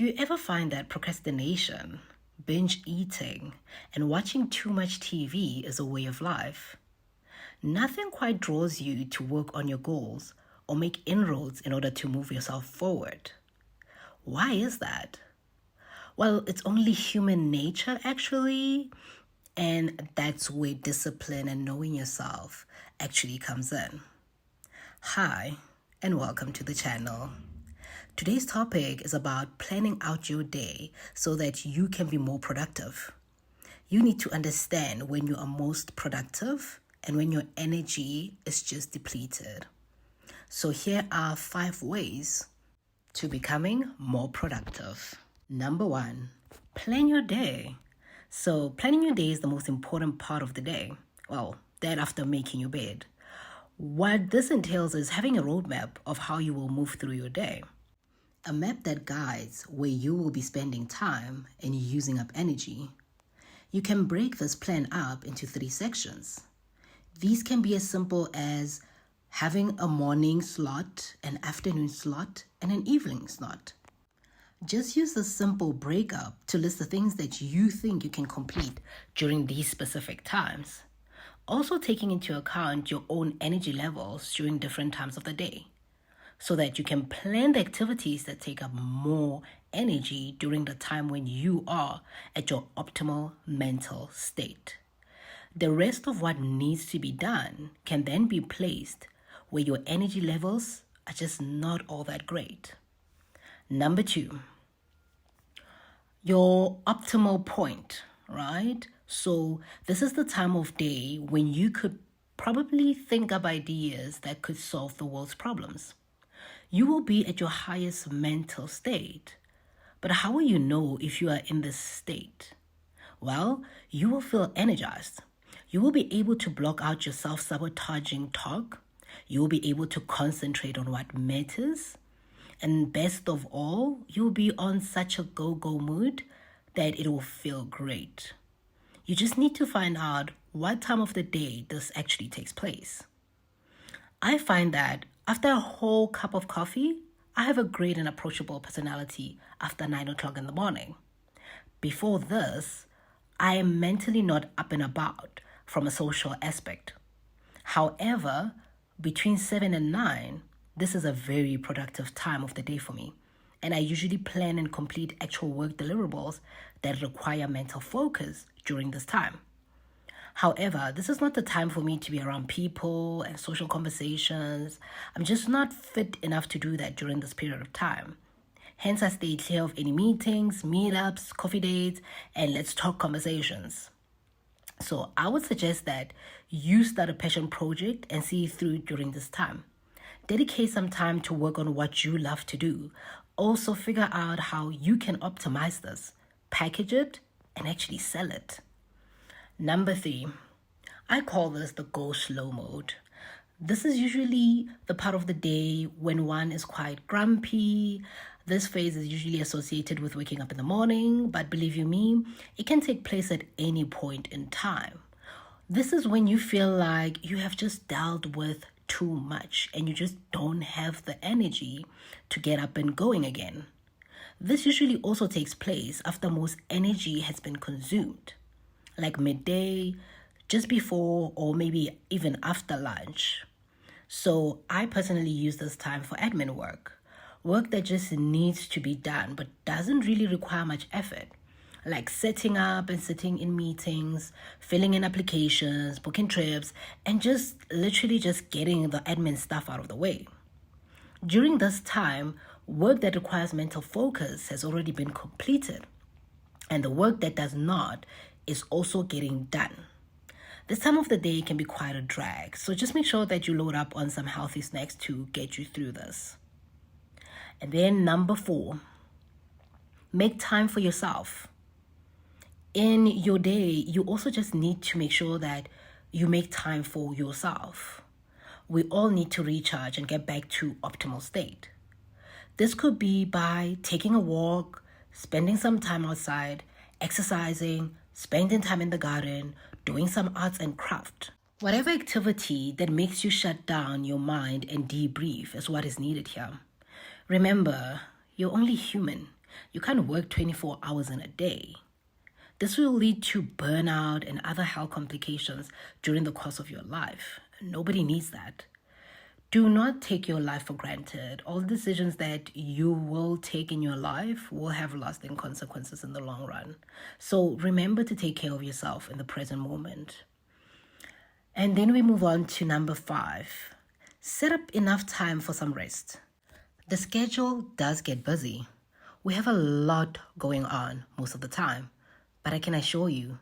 Do you ever find that procrastination, binge eating, and watching too much TV is a way of life? Nothing quite draws you to work on your goals or make inroads in order to move yourself forward. Why is that? Well, it's only human nature, actually, and that's where discipline and knowing yourself actually comes in. Hi, and welcome to the channel. Today's topic is about planning out your day so that you can be more productive. You need to understand when you are most productive and when your energy is just depleted. So here are 5 ways to becoming more productive. Number 1, plan your day. So planning your day is the most important part of the day. Well, that after making your bed. What this entails is having a roadmap of how you will move through your day. A map that guides where you will be spending time and using up energy. You can break this plan up into 3 sections. These can be as simple as having a morning slot, an afternoon slot, and an evening slot. Just use the simple breakup to list the things that you think you can complete during these specific times. Also taking into account your own energy levels during different times of the day, so that you can plan the activities that take up more energy during the time when you are at your optimal mental state. The rest of what needs to be done can then be placed where your energy levels are just not all that great. Number 2, your optimal point, right? So this is the time of day when you could probably think up ideas that could solve the world's problems. You will be at your highest mental state. But how will you know if you are in this state? Well, you will feel energized. You will be able to block out your self-sabotaging talk. You will be able to concentrate on what matters. And best of all, you'll be on such a go-go mood that it will feel great. You just need to find out what time of the day this actually takes place. I find that after a whole cup of coffee, I have a great and approachable personality after 9 o'clock in the morning. Before this, I am mentally not up and about from a social aspect. However, between 7 and 9, this is a very productive time of the day for me, and I usually plan and complete actual work deliverables that require mental focus during this time. However, this is not the time for me to be around people and social conversations. I'm just not fit enough to do that during this period of time. Hence, I stay clear of any meetings, meetups, coffee dates, and let's talk conversations. So I would suggest that you start a passion project and see it through during this time. Dedicate some time to work on what you love to do. Also figure out how you can optimize this, package it, and actually sell it. Number 3, I call this the go slow mode. This is usually the part of the day when one is quite grumpy. This phase is usually associated with waking up in the morning, but believe you me, it can take place at any point in time. This is when you feel like you have just dealt with too much and you just don't have the energy to get up and going again. This usually also takes place after most energy has been consumed, like midday, just before, or maybe even after lunch. So I personally use this time for admin work that just needs to be done but doesn't really require much effort, like setting up and sitting in meetings, filling in applications, booking trips, and just literally just getting the admin stuff out of the way. During this time, work that requires mental focus has already been completed, and the work that does not is also getting done. This time of the day can be quite a drag, so just make sure that you load up on some healthy snacks to get you through this. And then number 4, make time for yourself. In your day, you also just need to make sure that you make time for yourself. We all need to recharge and get back to optimal state. This could be by taking a walk, spending some time outside, exercising, spending time in the garden, doing some arts and craft. Whatever activity that makes you shut down your mind and debrief is what is needed here. Remember, you're only human. You can't work 24 hours in a day. This will lead to burnout and other health complications during the course of your life. Nobody needs that. Do not take your life for granted. All decisions that you will take in your life will have lasting consequences in the long run. So remember to take care of yourself in the present moment. And then we move on to number 5. Set up enough time for some rest. The schedule does get busy. We have a lot going on most of the time. But I can assure you,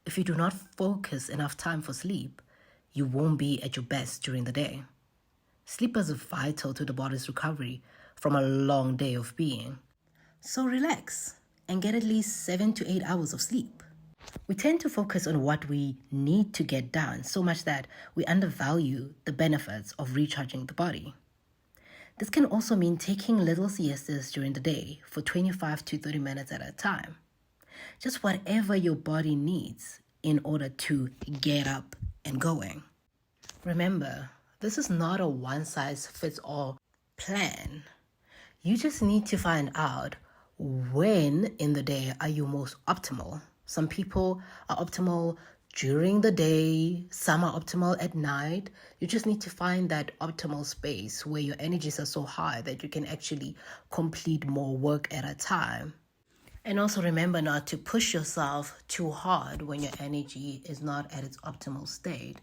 if you do not focus enough time for sleep, you won't be at your best during the day. Sleep is vital to the body's recovery from a long day of being. So relax and get at least 7 to 8 hours of sleep. We tend to focus on what we need to get done so much that we undervalue the benefits of recharging the body. This can also mean taking little siestas during the day for 25 to 30 minutes at a time. Just whatever your body needs in order to get up and going. Remember, this is not a one-size-fits-all plan. You just need to find out when in the day are you most optimal. Some people are optimal during the day, some are optimal at night. You just need to find that optimal space where your energies are so high that you can actually complete more work at a time. And also remember not to push yourself too hard when your energy is not at its optimal state.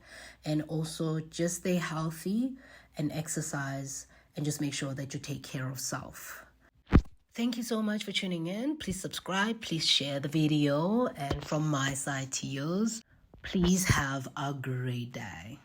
And also just stay healthy and exercise and just make sure that you take care of self. Thank you so much for tuning in. Please subscribe, please share the video. And from my side to yours, please have a great day.